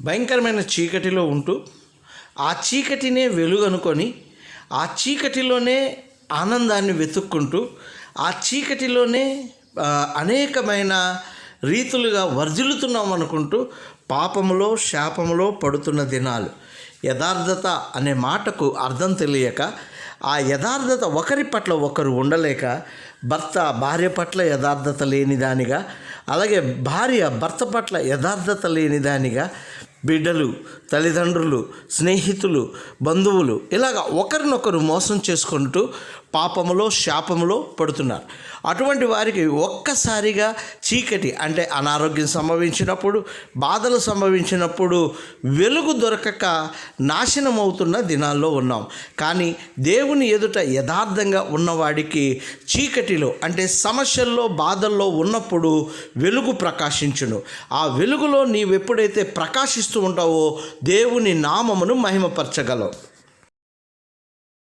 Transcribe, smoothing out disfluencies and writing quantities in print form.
భయంకరమైన చీకటిలో ఉంటూ ఆ చీకటినే వెలుగు అనుకొని ఆ చీకటిలోనే ఆనందాన్ని వెతుక్కుంటూ ఆ చీకటిలోనే అనేకమైన రీతులుగా వర్ధిల్లుతున్నాం అనుకుంటూ పాపములో శాపములో పడుతున్న దినాలు. యథార్థత అనే మాటకు అర్థం తెలియక, ఆ యథార్థత ఒకరి పట్ల ఒకరు ఉండలేక, భర్త భార్య పట్ల యథార్థత లేనిదానిగా, అలాగే భార్య భర్త పట్ల యథార్థత లేనిదానిగా, బిడ్డలు, తల్లిదండ్రులు, స్నేహితులు, బంధువులు ఇలాగ ఒకరినొకరు మోసం చేసుకుంటూ పాపములో శాపములో పడుతున్నారు. అటువంటి వారికి ఒక్కసారిగా చీకటి అంటే అనారోగ్యం సంభవించినప్పుడు, బాధలు సంభవించినప్పుడు వెలుగు దొరకక నాశనం అవుతున్న దినాల్లో ఉన్నాం. కానీ దేవుని ఎదుట యథార్థంగా ఉన్నవాడికి చీకటిలో అంటే సమస్యల్లో బాధల్లో ఉన్నప్పుడు వెలుగు ప్రకాశించును. ఆ వెలుగులో నీవెప్పుడైతే ప్రకాశిస్తూ ఉంటావో దేవుని నామమును మహిమపరచగలవు.